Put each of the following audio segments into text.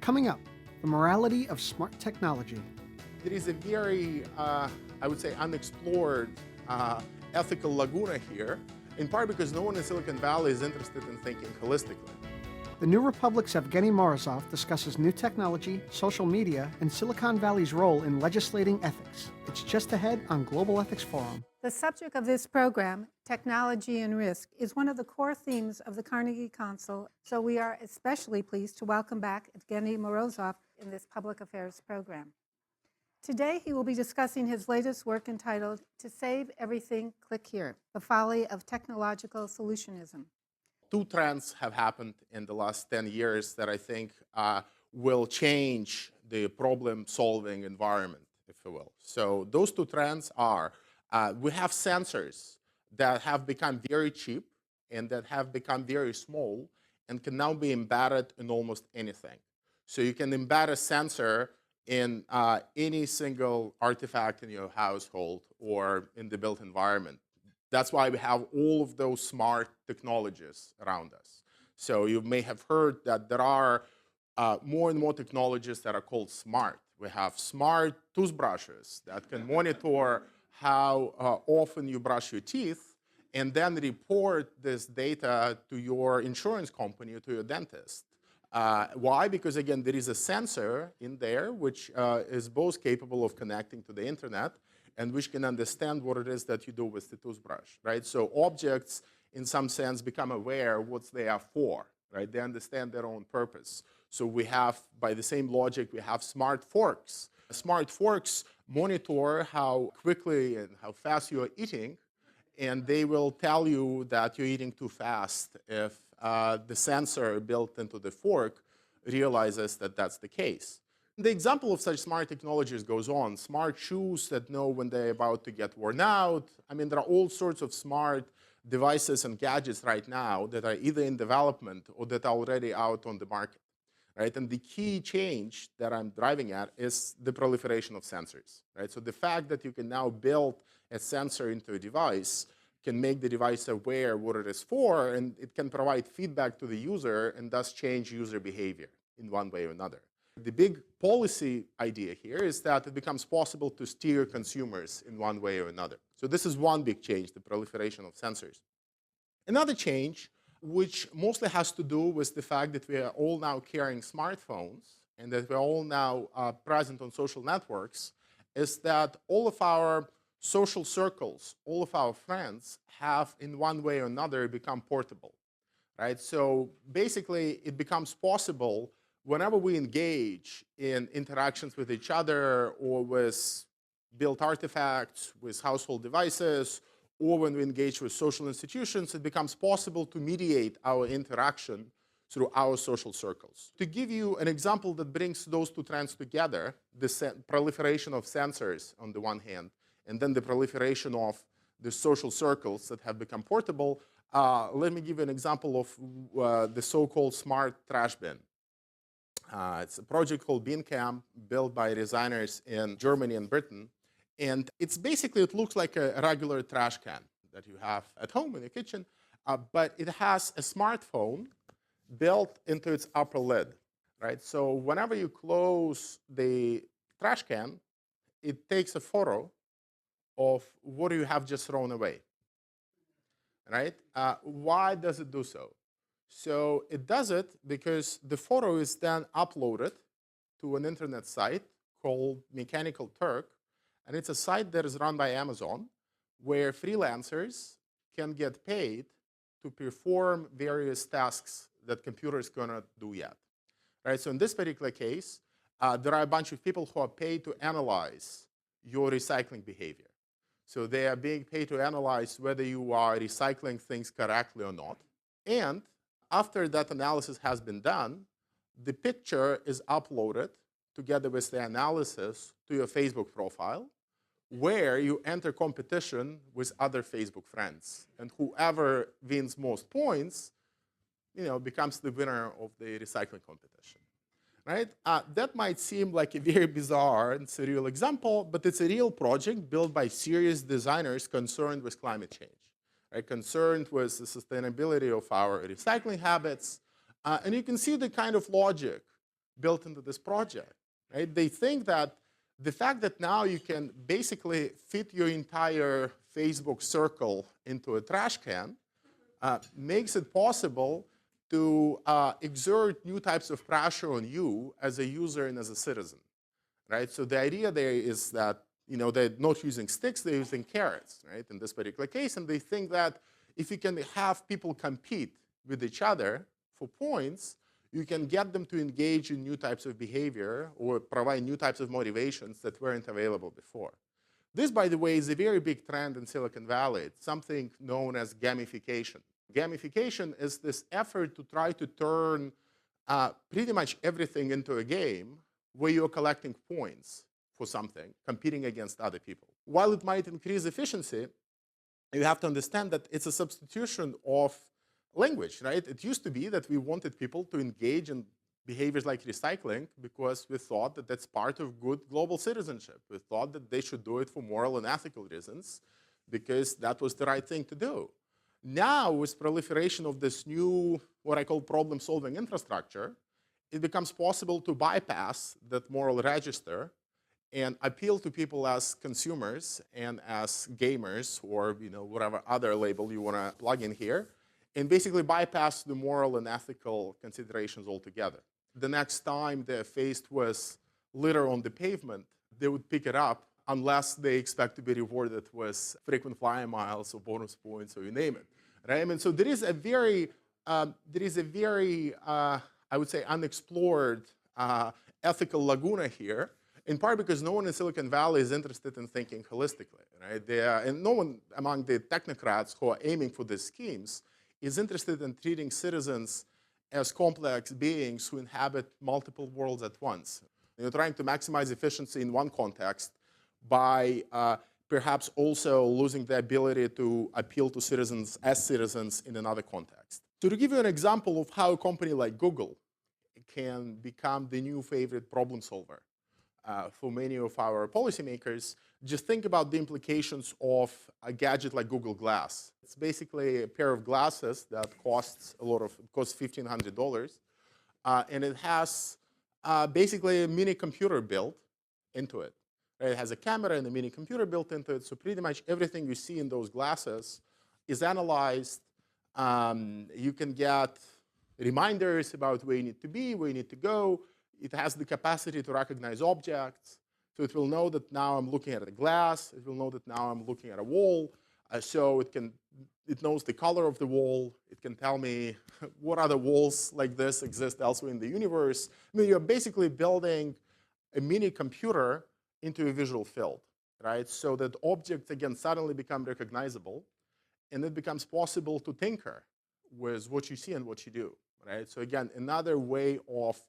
Coming up, the morality of smart technology. There is a very, I would say, unexplored ethical laguna here, in part because no one in Silicon Valley is interested in thinking holistically. The New Republic's Evgeny Morozov discusses new technology, social media, and Silicon Valley's role in legislating ethics. It's just ahead on Global Ethics Forum. The subject of this program, Technology and Risk, is one of the core themes of the Carnegie Council, so we are especially pleased to welcome back Evgeny Morozov in this public affairs program. Today, he will be discussing his latest work entitled To Save Everything, Click Here, The Folly of Technological Solutionism. Two trends have happened in the last 10 years that I think will change the problem-solving environment, if you will. So those two trends are, we have sensors that have become very cheap and that have become very small and can now be embedded in almost anything. So you can embed a sensor in any single artifact in your household or in the built environment. That's why we have all of those smart technologies around us. So you may have heard that there are more and more technologies that are called smart. We have smart toothbrushes that can monitor how often you brush your teeth and then report this data to your insurance company or to your dentist. Why? Because, again, there is a sensor in there which is both capable of connecting to the internet and which can understand what it is that you do with the toothbrush, right? So objects, in some sense, become aware what they are for, right? They understand their own purpose. So we have, by the same logic, we have smart forks. Smart forks monitor how quickly and how fast you are eating, and they will tell you that you're eating too fast if the sensor built into the fork realizes that that's the case. The example of such smart technologies goes on. Smart shoes that know when they're about to get worn out. I mean, there are all sorts of smart devices and gadgets right now that are either in development or that are already out on the market, right? And the key change that I'm driving at is the proliferation of sensors, right? So the fact that you can now build a sensor into a device can make the device aware what it is for, and it can provide feedback to the user and thus change user behavior in one way or another. The big policy idea here is that it becomes possible to steer consumers in one way or another. So this is one big change, the proliferation of sensors. Another change, which mostly has to do with the fact that we are all now carrying smartphones and that we're all now present on social networks, is that all of our social circles, all of our friends have in one way or another become portable, right? So basically it becomes possible whenever we engage in interactions with each other or with built artifacts, with household devices, or when we engage with social institutions, it becomes possible to mediate our interaction through our social circles. To give you an example that brings those two trends together, the proliferation of sensors on the one hand, and then the proliferation of the social circles that have become portable, let me give you an example of the so-called smart trash bin. It's a project called BeanCam, built by designers in Germany and Britain. And it's basically, it looks like a regular trash can that you have at home in your kitchen, but it has a smartphone built into its upper lid, right? So whenever you close the trash can, it takes a photo of what you have just thrown away, right? Why does it do so? So it does it because the photo is then uploaded to an internet site called Mechanical Turk, and it's a site that is run by Amazon, where freelancers can get paid to perform various tasks that computers cannot do yet, right? So in this particular case, there are a bunch of people who are paid to analyze your recycling behavior. So they are being paid to analyze whether you are recycling things correctly or not. And after that analysis has been done, the picture is uploaded together with the analysis to your Facebook profile, where you enter competition with other Facebook friends. And whoever wins most points, becomes the winner of the recycling competition, right? That might seem like a very bizarre and surreal example, but it's a real project built by serious designers concerned with climate change, right? Concerned with the sustainability of our recycling habits. And you can see the kind of logic built into this project, right? They think that the fact that now you can basically fit your entire Facebook circle into a trash can makes it possible to exert new types of pressure on you as a user and as a citizen, right? So the idea there is that they're not using sticks, they're using carrots, right? In this particular case, and they think that if you can have people compete with each other for points, you can get them to engage in new types of behavior or provide new types of motivations that weren't available before. This, by the way, is a very big trend in Silicon Valley. It's something known as gamification. Gamification is this effort to try to turn pretty much everything into a game where you're collecting points for something, competing against other people. While it might increase efficiency, you have to understand that it's a substitution of language, right? It used to be that we wanted people to engage in behaviors like recycling because we thought that that's part of good global citizenship. We thought that they should do it for moral and ethical reasons because that was the right thing to do. Now, with proliferation of this new, what I call problem-solving infrastructure, it becomes possible to bypass that moral register and appeal to people as consumers and as gamers or whatever other label you want to plug in here, and basically bypass the moral and ethical considerations altogether. The next time they're faced with litter on the pavement, they would pick it up unless they expect to be rewarded with frequent flyer miles or bonus points or you name it. Right? I mean, so there is a very, I would say, unexplored ethical laguna here, in part because no one in Silicon Valley is interested in thinking holistically. Right? And no one among the technocrats who are aiming for these schemes is interested in treating citizens as complex beings who inhabit multiple worlds at once. You're trying to maximize efficiency in one context by perhaps also losing the ability to appeal to citizens as citizens in another context. So to give you an example of how a company like Google can become the new favorite problem solver for many of our policymakers, just think about the implications of a gadget like Google Glass. It's basically a pair of glasses that costs $1,500, and it has basically a mini computer built into it. It has a camera and a mini computer built into it, so pretty much everything you see in those glasses is analyzed. You can get reminders about where you need to be, where you need to go. It has the capacity to recognize objects. So it will know that now I'm looking at a glass. It will know that now I'm looking at a wall. So it knows the color of the wall. It can tell me what other walls like this exist elsewhere in the universe. I mean, you're basically building a mini computer into a visual field, right? So that objects, again, suddenly become recognizable. And it becomes possible to tinker with what you see and what you do, right? So again, another way of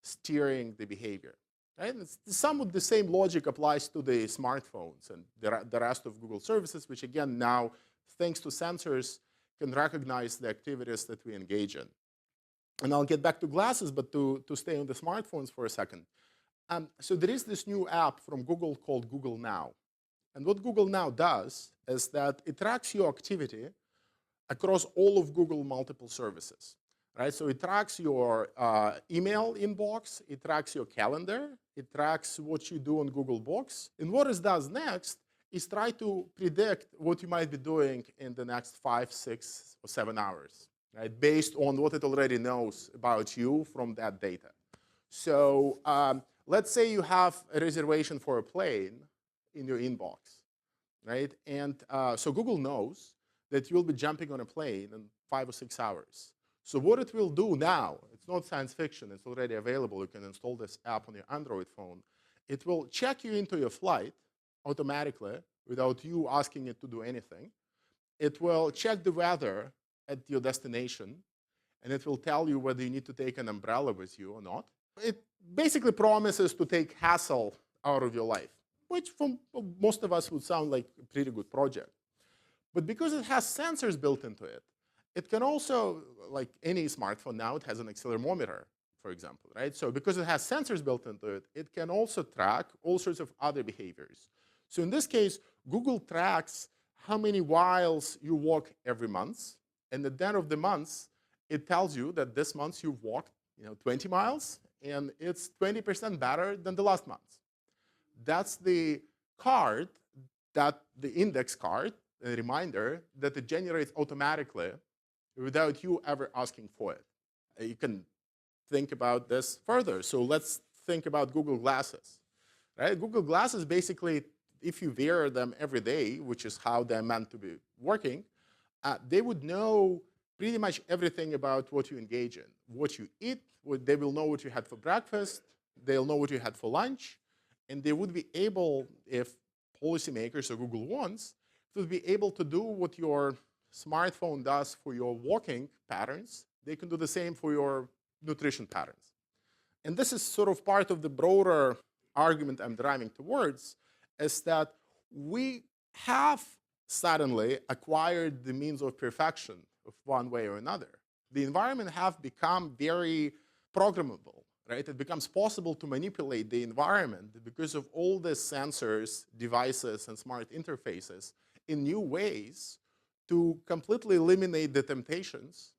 steering the behavior. Right? Some of the same logic applies to the smartphones and the rest of Google services, which again now, thanks to sensors, can recognize the activities that we engage in. And I'll get back to glasses, but to stay on the smartphones for a second. So there is this new app from Google called Google Now. And what Google Now does is that it tracks your activity across all of Google multiple services. Right? So it tracks your email inbox, it tracks your calendar, it tracks what you do on Google Books. And what it does next is try to predict what you might be doing in the next 5, 6, or 7 hours, right? Based on what it already knows about you from that data. So let's say you have a reservation for a plane in your inbox, right? And so Google knows that you'll be jumping on a plane in 5 or 6 hours. So what it will do now, it's not science fiction, it's already available. You can install this app on your Android phone. It will check you into your flight automatically without you asking it to do anything. It will check the weather at your destination, and it will tell you whether you need to take an umbrella with you or not. It basically promises to take hassle out of your life, which for most of us would sound like a pretty good project. But because it has sensors built into it, it can also, like any smartphone now, it has an accelerometer, for example, right? So because it has sensors built into it, it can also track all sorts of other behaviors. So in this case, Google tracks how many miles you walk every month. And at the end of the month, it tells you that this month you've walked 20 miles, and it's 20% better than the last month's. That's the card, the index card, a reminder that it generates automatically without you ever asking for it. You can think about this further. So let's think about Google Glasses. Right? Google Glasses, basically, if you wear them every day, which is how they're meant to be working, they would know pretty much everything about what you engage in, what you eat. They will know what you had for breakfast. They'll know what you had for lunch. And they would be able, if policymakers or Google wants, to be able to do what your smartphone does for your walking patterns. They can do the same for your nutrition patterns. And this is sort of part of the broader argument I'm driving towards, is that we have suddenly acquired the means of perfection of one way or another. The environment have become very programmable, right? It becomes possible to manipulate the environment because of all the sensors, devices, and smart interfaces in new ways to completely eliminate the temptations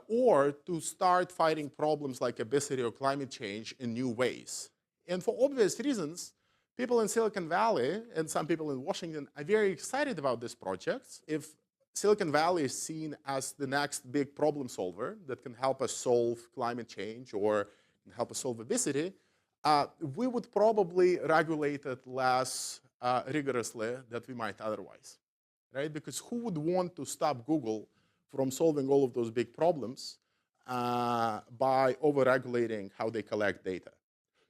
or to start fighting problems like obesity or climate change in new ways. And for obvious reasons, people in Silicon Valley and some people in Washington are very excited about these projects. If Silicon Valley is seen as the next big problem solver that can help us solve climate change or can help us solve obesity, we would probably regulate it less rigorously than we might otherwise, right? Because who would want to stop Google from solving all of those big problems by over-regulating how they collect data?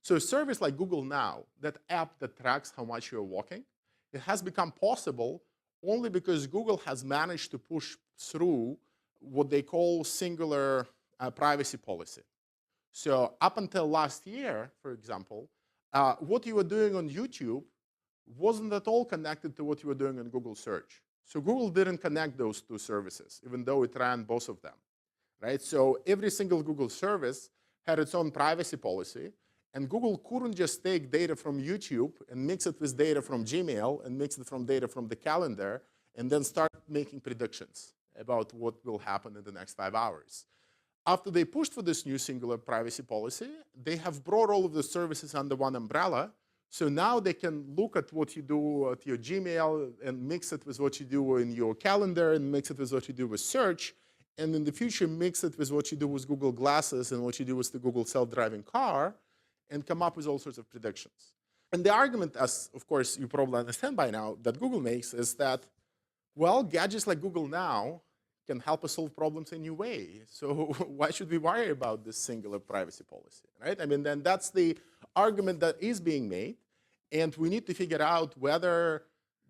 So a service like Google Now, that app that tracks how much you're walking, it has become possible only because Google has managed to push through what they call singular privacy policy. So up until last year, for example, what you were doing on YouTube wasn't at all connected to what you were doing on Google Search. So Google didn't connect those two services, even though it ran both of them, right? So every single Google service had its own privacy policy, and Google couldn't just take data from YouTube and mix it with data from Gmail and mix it from data from the calendar and then start making predictions about what will happen in the next 5 hours. After they pushed for this new singular privacy policy, they have brought all of the services under one umbrella. So now they can look at what you do at your Gmail and mix it with what you do in your calendar and mix it with what you do with search. And in the future, mix it with what you do with Google Glasses and what you do with the Google self-driving car and come up with all sorts of predictions. And the argument, as of course you probably understand by now, that Google makes is that, well, gadgets like Google Now can help us solve problems in a new way. So why should we worry about this singular privacy policy, right? I mean, then that's the argument that is being made. And we need to figure out whether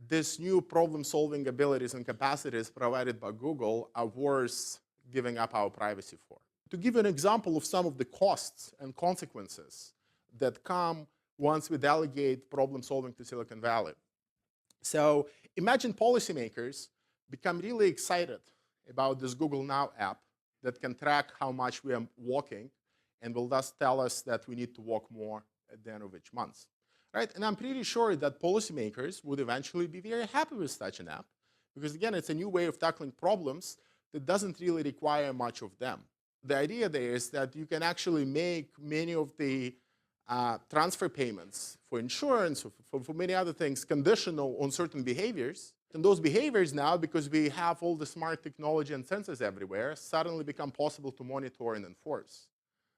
this new problem-solving abilities and capacities provided by Google are worth giving up our privacy for. To give an example of some of the costs and consequences that come once we delegate problem-solving to Silicon Valley. So imagine policymakers become really excited about this Google Now app that can track how much we are walking and will thus tell us that we need to walk more at the end of each month. Right? And I'm pretty sure that policymakers would eventually be very happy with such an app because, again, it's a new way of tackling problems that doesn't really require much of them. The idea there is that you can actually make many of the transfer payments for insurance, for many other things, conditional on certain behaviors. And those behaviors now, because we have all the smart technology and sensors everywhere, suddenly become possible to monitor and enforce.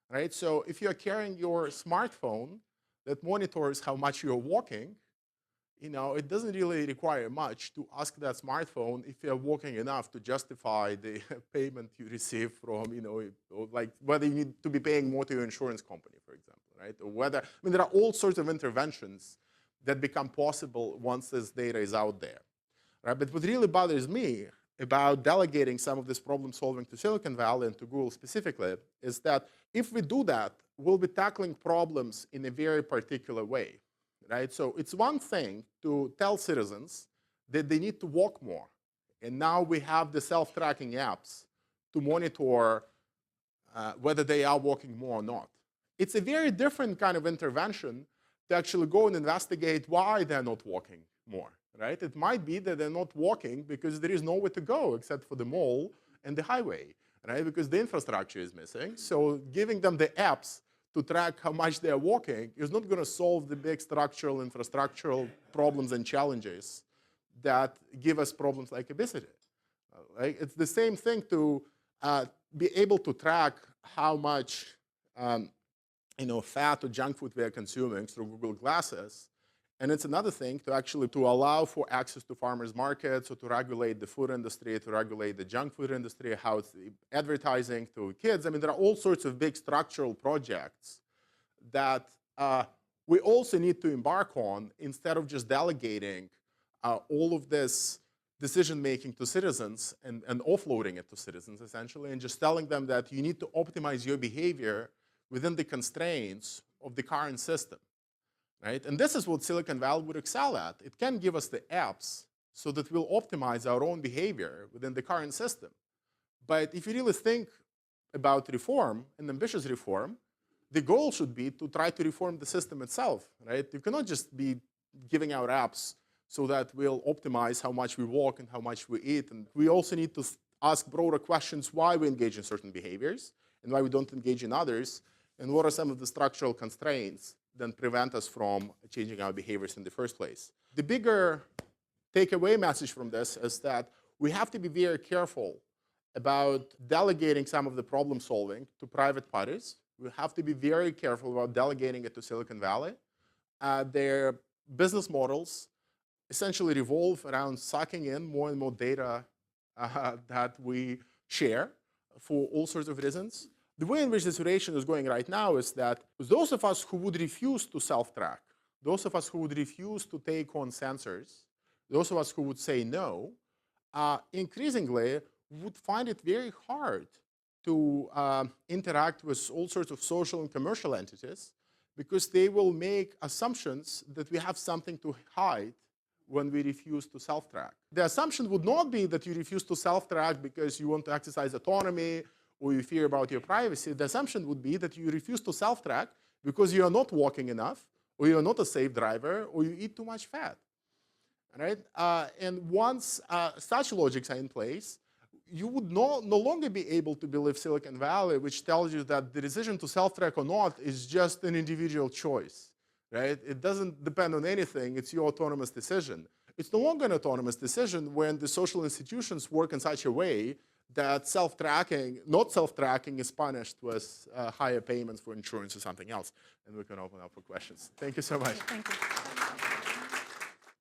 Right? So if you're carrying your smartphone that monitors how much you're walking, it doesn't really require much to ask that smartphone if you're walking enough to justify the payment you receive from, like whether you need to be paying more to your insurance company, for example, right? Or whether, there are all sorts of interventions that become possible once this data is out there, right? But what really bothers me about delegating some of this problem solving to Silicon Valley and to Google specifically is that if we do that, we'll be tackling problems in a very particular way. Right? So it's one thing to tell citizens that they need to walk more. And now we have the self-tracking apps to monitor whether they are walking more or not. It's a very different kind of intervention to actually go and investigate why they're not walking more. Right? It might be that they're not walking because there is nowhere to go except for the mall and the highway. Right? Because the infrastructure is missing. So giving them the apps to track how much they're walking is not going to solve the big structural, infrastructural problems and challenges that give us problems like obesity. Right? It's the same thing to be able to track how much fat or junk food we are consuming through Google Glasses. And it's another thing to actually to allow for access to farmers markets or to regulate the food industry, to regulate the junk food industry, how it's advertising to kids. I mean, there are all sorts of big structural projects that we also need to embark on instead of just delegating all of this decision-making to citizens and offloading it to citizens, essentially, and just telling them that you need to optimize your behavior within the constraints of the current system. Right? And this is what Silicon Valley would excel at. It can give us the apps so that we'll optimize our own behavior within the current system. But if you really think about reform, and ambitious reform, the goal should be to try to reform the system itself. Right? You cannot just be giving out apps so that we'll optimize how much we walk and how much we eat. And we also need to ask broader questions why we engage in certain behaviors and why we don't engage in others, and what are some of the structural constraints that prevent us from changing our behaviors in the first place. The bigger takeaway message from this is that we have to be very careful about delegating some of the problem solving to private parties. We have to be very careful about delegating it to Silicon Valley. Their business models essentially revolve around sucking in more and more data that we share for all sorts of reasons. The way in which the situation is going right now is that those of us who would refuse to self-track, those of us who would refuse to take on sensors, those of us who would say no, increasingly would find it very hard to interact with all sorts of social and commercial entities, because they will make assumptions that we have something to hide when we refuse to self-track. The assumption would not be that you refuse to self-track because you want to exercise autonomy or you fear about your privacy. The assumption would be that you refuse to self-track because you are not walking enough, or you are not a safe driver, or you eat too much fat. Right? And once such logics are in place, you would no longer be able to believe Silicon Valley, which tells you that the decision to self-track or not is just an individual choice. Right? It doesn't depend on anything. It's your autonomous decision. It's no longer an autonomous decision when the social institutions work in such a way that not self-tracking is punished with higher payments for insurance or something else. And we can open up for questions. Thank you so much. Thank you.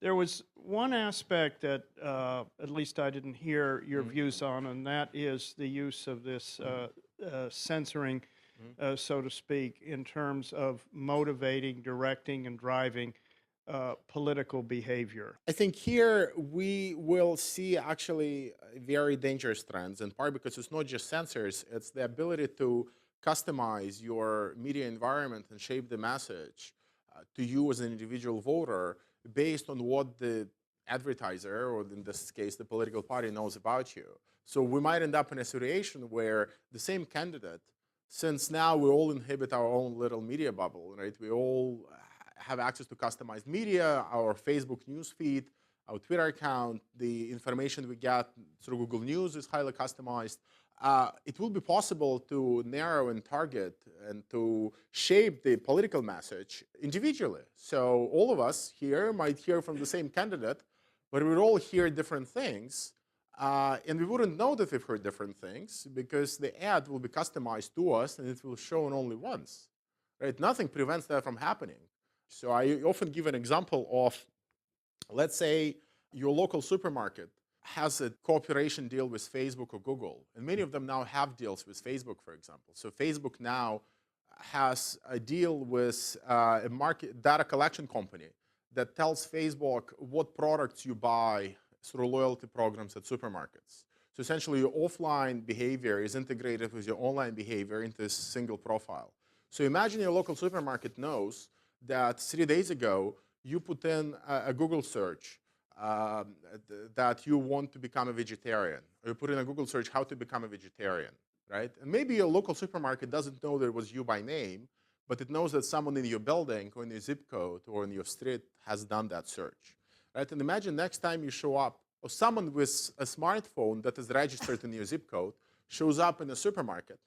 There was one aspect that at least I didn't hear your views on, and that is the use of this censoring, so to speak, in terms of motivating, directing, and driving political behavior. I think here we will see actually very dangerous trends, in part because it's not just censors, it's the ability to customize your media environment and shape the message to you as an individual voter based on what the advertiser, or in this case, the political party, knows about you. So we might end up in a situation where the same candidate, since now we all inhabit our own little media bubble, right? We all have access to customized media, our Facebook newsfeed, our Twitter account, the information we get through Google News is highly customized. It will be possible to narrow and target and to shape the political message individually. So all of us here might hear from the same candidate, but we would all hear different things. And we wouldn't know that we've heard different things because the ad will be customized to us and it will show only once. Right? Nothing prevents that from happening. So I often give an example of, let's say your local supermarket has a cooperation deal with Facebook or Google. And many of them now have deals with Facebook, for example. So Facebook now has a deal with a market data collection company that tells Facebook what products you buy through loyalty programs at supermarkets. So essentially, your offline behavior is integrated with your online behavior into a single profile. So imagine your local supermarket knows that 3 days ago, you put in a Google search that you want to become a vegetarian. Or you put in a Google search how to become a vegetarian, right? And maybe your local supermarket doesn't know that it was you by name, but it knows that someone in your building or in your zip code or in your street has done that search, right? And imagine next time you show up, or someone with a smartphone that is registered in your zip code shows up in a supermarket,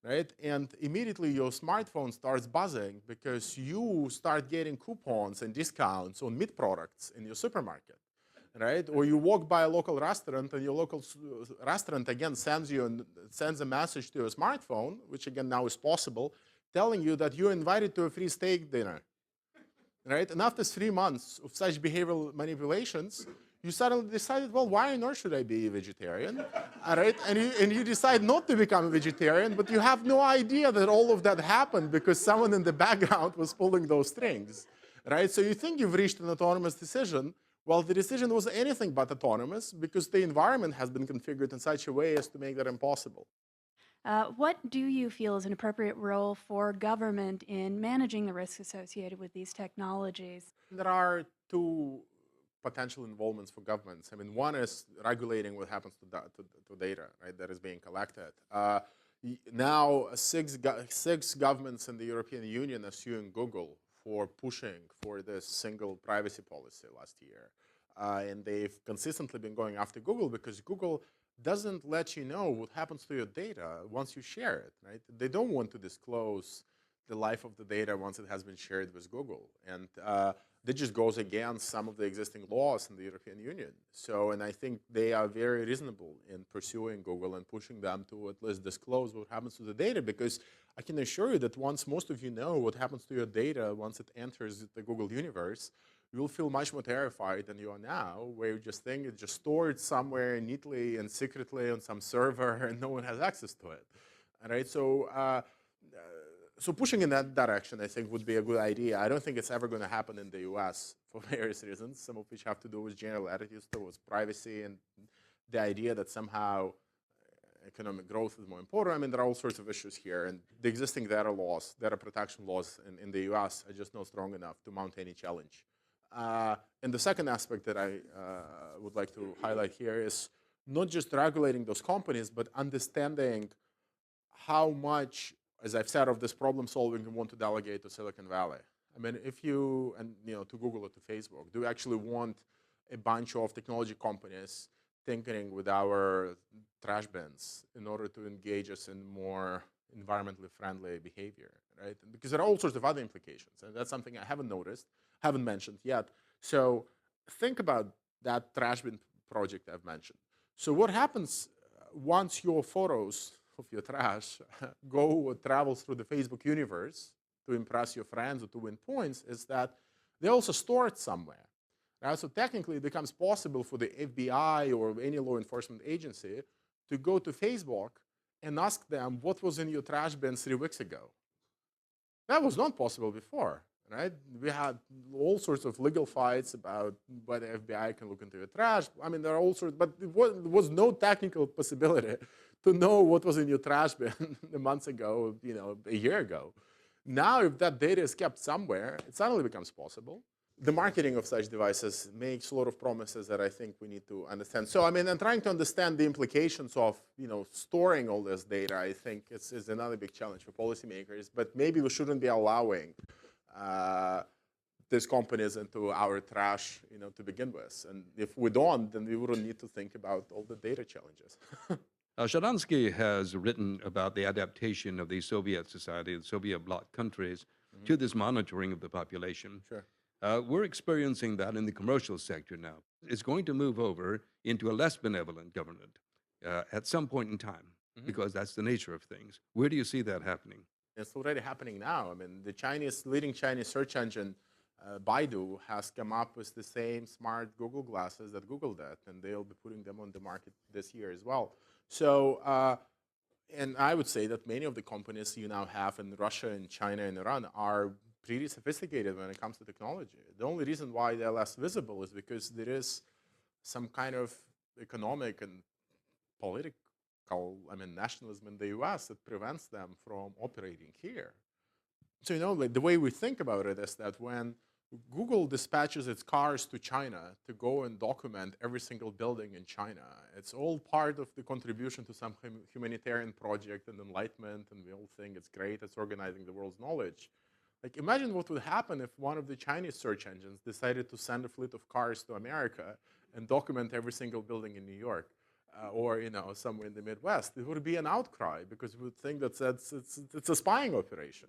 right? And immediately your smartphone starts buzzing because you start getting coupons and discounts on meat products in your supermarket, right? Or you walk by a local restaurant and your local restaurant again sends a message to your smartphone, which again now is possible, telling you that you're invited to a free steak dinner, right? And after 3 months of such behavioral manipulations, you suddenly decided, well, why on earth should I be a vegetarian? All right? And you decide not to become a vegetarian, but you have no idea that all of that happened because someone in the background was pulling those strings, right? So you think you've reached an autonomous decision. Well, the decision was anything but autonomous because the environment has been configured in such a way as to make that impossible. What do you feel is an appropriate role for government in managing the risks associated with these technologies? There are two potential involvements for governments. I mean, one is regulating what happens to data, right, that is being collected. Now, six governments in the European Union are suing Google for pushing for this single privacy policy last year. And they've consistently been going after Google because Google doesn't let you know what happens to your data once you share it, right? They don't want to disclose the life of the data once it has been shared with Google. And that just goes against some of the existing laws in the European Union. So, and I think they are very reasonable in pursuing Google and pushing them to at least disclose what happens to the data, because I can assure you that once most of you know what happens to your data, once it enters the Google universe, you'll feel much more terrified than you are now, where you just think it's just stored somewhere neatly and secretly on some server and no one has access to it. All right, so pushing in that direction, I think, would be a good idea. I don't think it's ever going to happen in the US for various reasons, some of which have to do with general attitudes towards privacy and the idea that somehow economic growth is more important. I mean, there are all sorts of issues here, and the existing data protection laws in the US are just not strong enough to mount any challenge. And the second aspect that I would like to highlight here is not just regulating those companies, but understanding how much, as I've said, of this problem solving you want to delegate to Silicon Valley. I mean, if you, and to Google or to Facebook, do you actually want a bunch of technology companies tinkering with our trash bins in order to engage us in more environmentally friendly behavior, right? Because there are all sorts of other implications, and that's something I haven't mentioned yet. So think about that trash bin project I've mentioned. So what happens once your photos of your trash go or travel through the Facebook universe to impress your friends or to win points is that they're also stored somewhere. Right? So technically it becomes possible for the FBI or any law enforcement agency to go to Facebook and ask them what was in your trash bin 3 weeks ago. That was not possible before. Right? We had all sorts of legal fights about whether FBI can look into your trash. I mean, there are all sorts, but there was no technical possibility to know what was in your trash bin months ago, a year ago. Now, if that data is kept somewhere, it suddenly becomes possible. The marketing of such devices makes a lot of promises that I think we need to understand. So, I mean, I'm trying to understand the implications of, storing all this data. I think is another big challenge for policymakers. But maybe we shouldn't be allowing these companies into our trash, to begin with. And if we don't, then we wouldn't need to think about all the data challenges. Sharansky has written about the adaptation of the Soviet society, the Soviet bloc countries, to this monitoring of the population. Sure. We're experiencing that in the commercial sector now. It's going to move over into a less benevolent government at some point in time, because that's the nature of things. Where do you see that happening? It's already happening now. I mean, the leading Chinese search engine, Baidu, has come up with the same smart Google glasses that Google did, and they'll be putting them on the market this year as well. So, and I would say that many of the companies you now have in Russia and China and Iran are pretty sophisticated when it comes to technology. The only reason why they're less visible is because there is some kind of economic and political, nationalism in the US that prevents them from operating here. So, like the way we think about it is that when Google dispatches its cars to China to go and document every single building in China, it's all part of the contribution to some humanitarian project and enlightenment, and we all think it's great, it's organizing the world's knowledge. Like, imagine what would happen if one of the Chinese search engines decided to send a fleet of cars to America and document every single building in New York. or somewhere in the Midwest, it would be an outcry because we would think that it's a spying operation,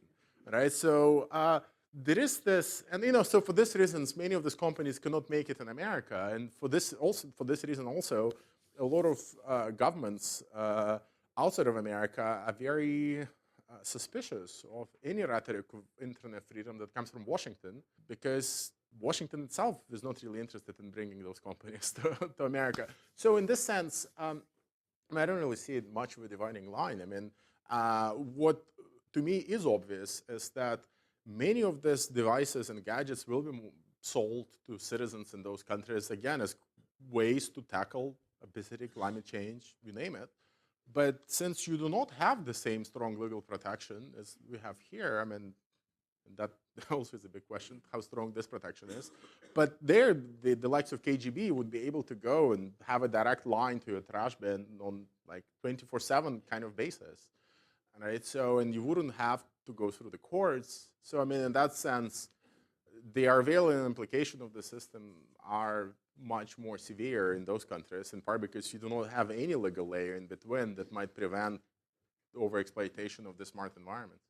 right? So there is this, and so for these reasons, many of these companies cannot make it in America, and for this reason also, a lot of governments outside of America are very suspicious of any rhetoric of internet freedom that comes from Washington, because Washington itself is not really interested in bringing those companies to America. So in this sense, I don't really see it much of a dividing line. I mean, what to me is obvious is that many of these devices and gadgets will be sold to citizens in those countries, again, as ways to tackle obesity, climate change, you name it. But since you do not have the same strong legal protection as we have here, I mean, that also is a big question, how strong this protection is. But there, the likes of KGB would be able to go and have a direct line to your trash bin on like 24/7 kind of basis, right? So, and you wouldn't have to go through the courts. So, I mean, in that sense, the surveillance implication of the system are much more severe in those countries, in part because you do not have any legal layer in between that might prevent overexploitation of the smart environment.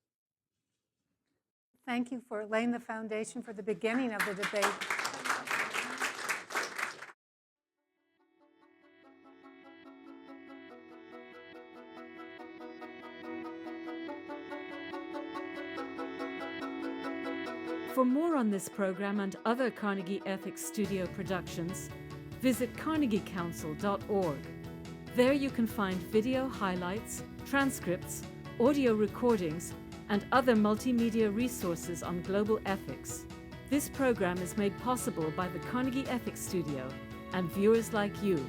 Thank you for laying the foundation for the beginning of the debate. For more on this program and other Carnegie Ethics Studio productions, visit carnegiecouncil.org. There you can find video highlights, transcripts, audio recordings, and other multimedia resources on global ethics. This program is made possible by the Carnegie Ethics Studio and viewers like you.